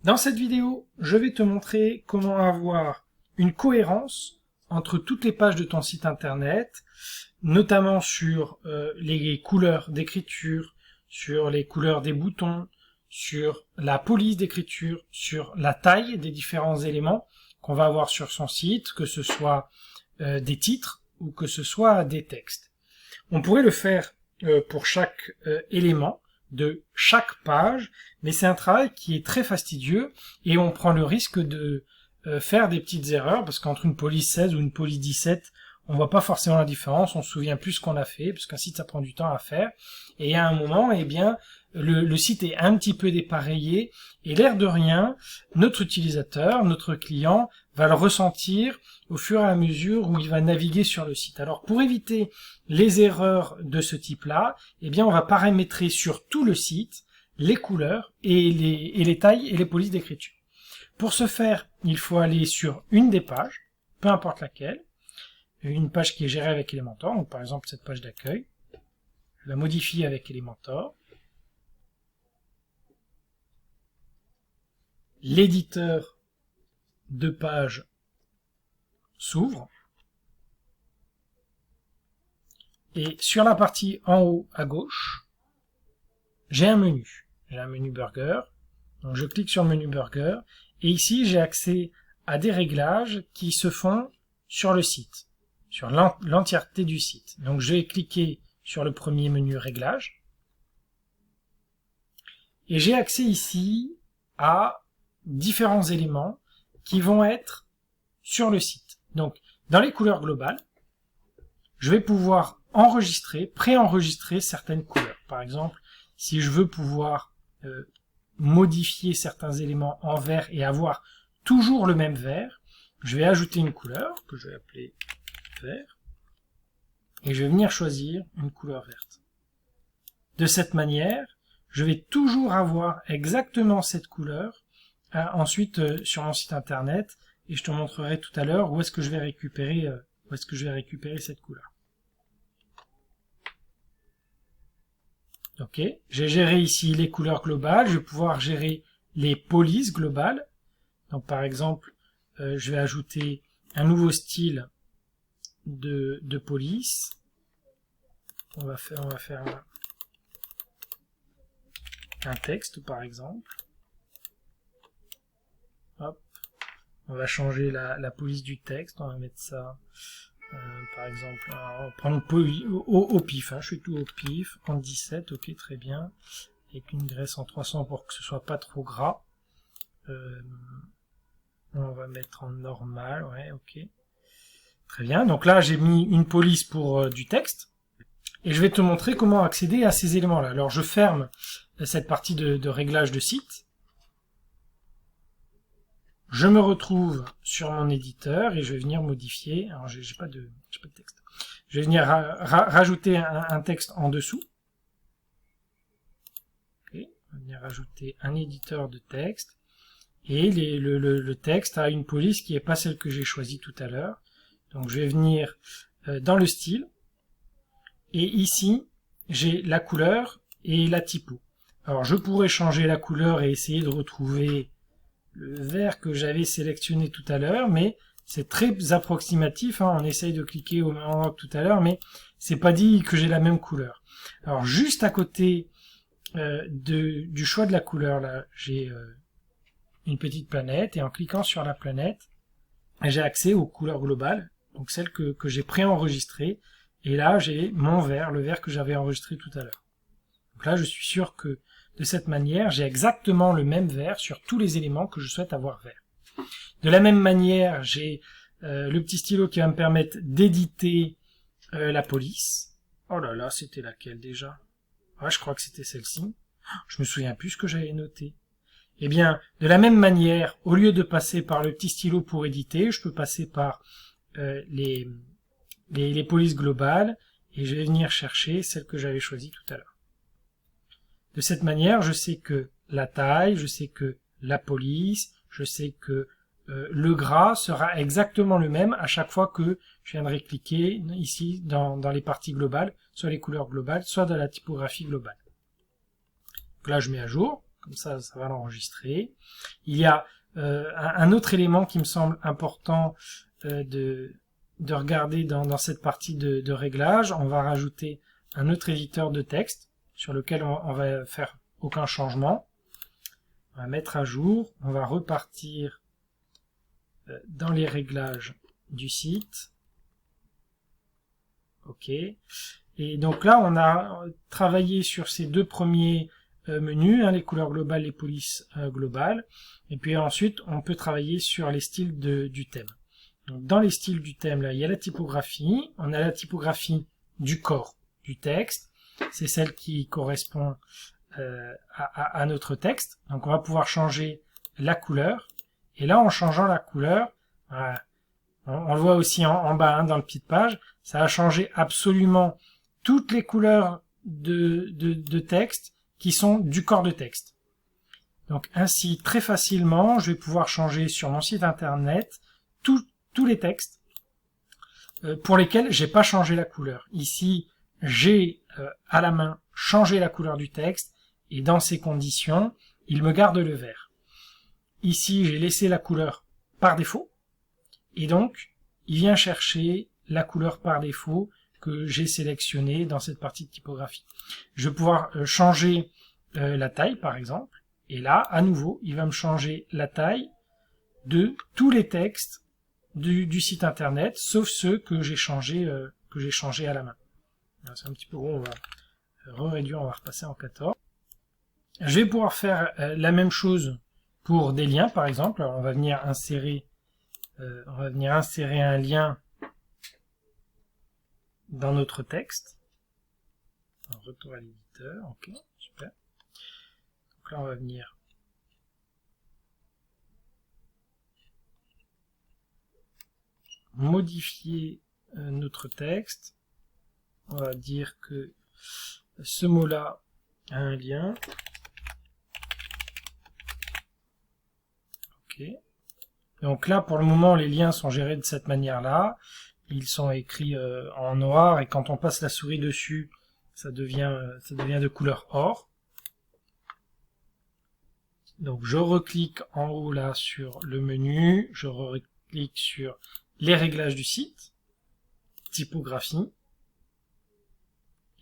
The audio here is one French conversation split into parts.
Dans cette vidéo, je vais te montrer comment avoir une cohérence entre toutes les pages de ton site internet, notamment sur les couleurs d'écriture, sur les couleurs des boutons, sur la police d'écriture, sur la taille des différents éléments qu'on va avoir sur son site, que ce soit des titres ou que ce soit des textes. On pourrait le faire pour chaque élément de chaque page, mais c'est un travail qui est très fastidieux et on prend le risque de faire des petites erreurs parce qu'entre une police 16 ou une police 17, on voit pas forcément la différence, on se souvient plus ce qu'on a fait parce qu'un site ça prend du temps à faire et à un moment, eh bien, le site est un petit peu dépareillé et l'air de rien, notre utilisateur, notre client va le ressentir au fur et à mesure où il va naviguer sur le site. Alors pour éviter les erreurs de ce type-là, eh bien on va paramétrer sur tout le site les couleurs et les tailles et les polices d'écriture. Pour ce faire, il faut aller sur une des pages, peu importe laquelle, une page qui est gérée avec Elementor, donc par exemple cette page d'accueil, je la modifie avec Elementor. L'éditeur de page s'ouvre. Et sur la partie en haut à gauche, j'ai un menu. J'ai un menu burger. Donc je clique sur le menu burger. Et ici, j'ai accès à des réglages qui se font sur le site, sur l'entièreté du site. Donc je vais cliquer sur le premier menu réglages. Et j'ai accès ici à différents éléments qui vont être sur le site. Donc, dans les couleurs globales, je vais pouvoir enregistrer, préenregistrer certaines couleurs. Par exemple, si je veux pouvoir modifier certains éléments en vert et avoir toujours le même vert, je vais ajouter une couleur que je vais appeler vert et je vais venir choisir une couleur verte. De cette manière, je vais toujours avoir exactement cette couleur ensuite sur mon site internet et je te montrerai tout à l'heure où est-ce que je vais récupérer cette couleur. Ok, j'ai géré ici les couleurs globales, je vais pouvoir gérer les polices globales. Donc par exemple, je vais ajouter un nouveau style de police. On va faire un texte par exemple. Hop. On va changer la police du texte, on va mettre ça, par exemple, on va prendre au pif, hein, je fais tout au pif, en 17, ok, très bien, avec une graisse en 300 pour que ce soit pas trop gras. On va mettre en normal, ouais, ok. Très bien, donc là j'ai mis une police pour du texte, et je vais te montrer comment accéder à ces éléments-là. Alors je ferme cette partie de réglage de site. Je me retrouve sur mon éditeur et je vais venir modifier. Alors j'ai pas de texte. Je vais venir rajouter un texte en dessous. Okay. On va venir rajouter un éditeur de texte et le texte a une police qui n'est pas celle que j'ai choisie tout à l'heure. Donc je vais venir dans le style et ici j'ai la couleur et la typo. Alors je pourrais changer la couleur et essayer de retrouver le vert que j'avais sélectionné tout à l'heure, mais c'est très approximatif, hein, on essaye de cliquer au même endroit que tout à l'heure, mais c'est pas dit que j'ai la même couleur. Alors juste à côté du choix de la couleur, là, j'ai une petite planète, et en cliquant sur la planète, j'ai accès aux couleurs globales, donc celles que j'ai préenregistrées, et là j'ai mon vert, le vert que j'avais enregistré tout à l'heure. Donc là je suis sûr que de cette manière, j'ai exactement le même vert sur tous les éléments que je souhaite avoir vert. De la même manière, j'ai le petit stylo qui va me permettre d'éditer la police. Oh là là, c'était laquelle déjà? Ah, je crois que c'était celle-ci. Je me souviens plus ce que j'avais noté. Eh bien, de la même manière, au lieu de passer par le petit stylo pour éditer, je peux passer par les polices globales et je vais venir chercher celle que j'avais choisie tout à l'heure. De cette manière, je sais que la taille, je sais que la police, je sais que le gras sera exactement le même à chaque fois que je viendrai cliquer ici dans les parties globales, soit les couleurs globales, soit dans la typographie globale. Donc là, je mets à jour, comme ça va l'enregistrer. Il y a un autre élément qui me semble important de regarder dans cette partie de réglage. On va rajouter un autre éditeur de texte sur lequel on va faire aucun changement. On va mettre à jour, on va repartir dans les réglages du site. OK. Et donc là, on a travaillé sur ces deux premiers menus, les couleurs globales, les polices globales. Et puis ensuite, on peut travailler sur les styles du thème. Donc dans les styles du thème, là, il y a la typographie. On a la typographie du corps du texte. C'est celle qui correspond à notre texte. Donc on va pouvoir changer la couleur. Et là, en changeant la couleur, on le voit aussi en bas dans le pied de page, ça a changé absolument toutes les couleurs de texte qui sont du corps de texte. Donc ainsi, très facilement, je vais pouvoir changer sur mon site internet tous les textes pour lesquels j'ai pas changé la couleur. Ici, j'ai à la main changé la couleur du texte et dans ces conditions, il me garde le vert. Ici, j'ai laissé la couleur par défaut et donc, il vient chercher la couleur par défaut que j'ai sélectionnée dans cette partie de typographie. Je vais pouvoir changer la taille, par exemple, et là, à nouveau, il va me changer la taille de tous les textes du site internet, sauf ceux que j'ai changé à la main. C'est un petit peu gros, on va réduire, on va repasser en 14. Je vais pouvoir faire la même chose pour des liens, par exemple. Alors, on va venir insérer un lien dans notre texte. Un retour à l'éditeur, ok, super. Donc là, on va venir modifier notre texte. On va dire que ce mot-là a un lien. Ok. Donc là, pour le moment, les liens sont gérés de cette manière-là. Ils sont écrits en noir et quand on passe la souris dessus, ça devient de couleur or. Donc je reclique en haut là sur le menu, je reclique sur les réglages du site, typographie.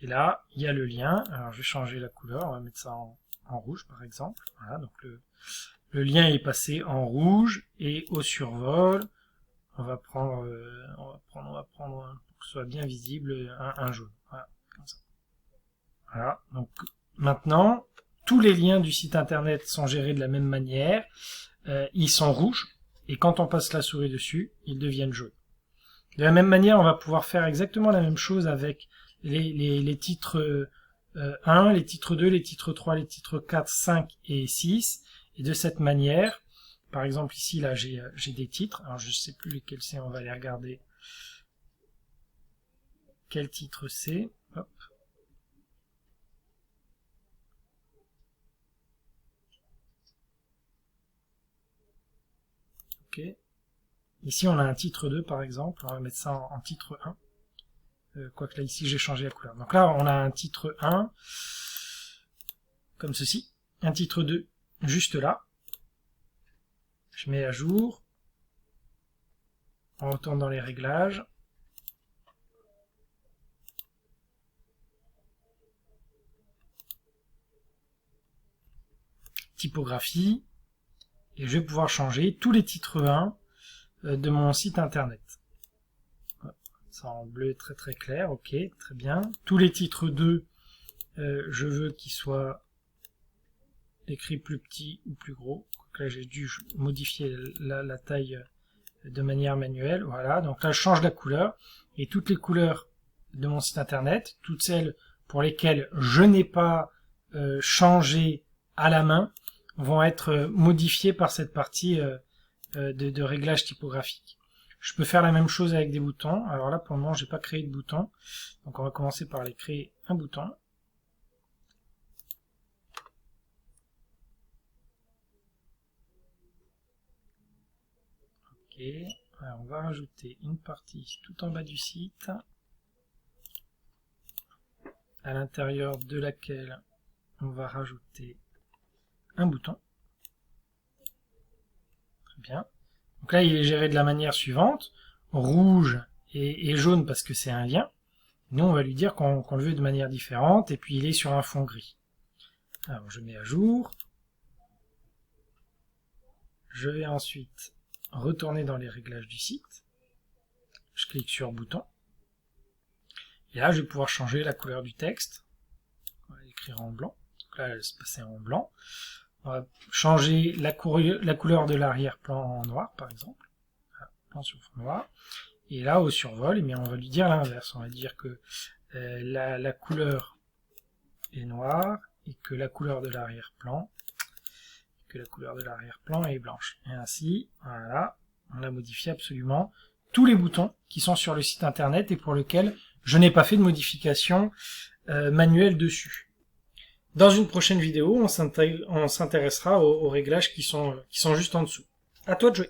Et là, il y a le lien. Alors je vais changer la couleur, on va mettre ça en rouge par exemple. Voilà, donc le lien est passé en rouge et au survol, on va prendre pour que ce soit bien visible un jaune. Voilà, comme ça. Voilà, donc maintenant, tous les liens du site internet sont gérés de la même manière. Ils sont rouges et quand on passe la souris dessus, ils deviennent jaunes. De la même manière, on va pouvoir faire exactement la même chose avec les titres 1, les titres 2, les titres 3, les titres 4, 5 et 6. Et de cette manière, par exemple ici, là, j'ai des titres. Alors, je ne sais plus lesquels c'est, on va les regarder. Quel titre c'est? Hop. Ok. Ici, on a un titre 2, par exemple. On va mettre ça en titre 1. Quoique là, ici, j'ai changé la couleur. Donc là, on a un titre 1, comme ceci. Un titre 2, juste là. Je mets à jour. On retourne dans les réglages. Typographie. Et je vais pouvoir changer tous les titres 1 de mon site internet. Ça en bleu très très clair, ok, très bien. Tous les titres 2, je veux qu'ils soient écrits plus petits ou plus gros. Donc là j'ai dû modifier la taille de manière manuelle. Voilà, donc là je change la couleur. Et toutes les couleurs de mon site internet, toutes celles pour lesquelles je n'ai pas changé à la main, vont être modifiées par cette partie de réglage typographique. Je peux faire la même chose avec des boutons. Alors là, pour le moment, j'ai pas créé de bouton. Donc on va commencer par aller créer un bouton. Ok. Alors on va rajouter une partie tout en bas du site, à l'intérieur de laquelle on va rajouter un bouton. Très bien. Donc là, il est géré de la manière suivante. Rouge et jaune parce que c'est un lien. Nous, on va lui dire qu'on le veut de manière différente, et puis il est sur un fond gris. Alors, je mets à jour. Je vais ensuite retourner dans les réglages du site. Je clique sur bouton. Et là, je vais pouvoir changer la couleur du texte. On va l'écrire en blanc. Donc là, elle va se passer en blanc. On va changer la couleur de l'arrière-plan en noir, par exemple. Voilà, plan sur fond noir. Et là, au survol, eh bien, on va lui dire l'inverse. On va dire que la couleur est noire et que la couleur de l'arrière-plan est blanche. Et ainsi, voilà, on a modifié absolument tous les boutons qui sont sur le site internet et pour lesquels je n'ai pas fait de modification manuelle dessus. Dans une prochaine vidéo, on s'intéressera aux réglages qui sont juste en dessous. À toi de jouer.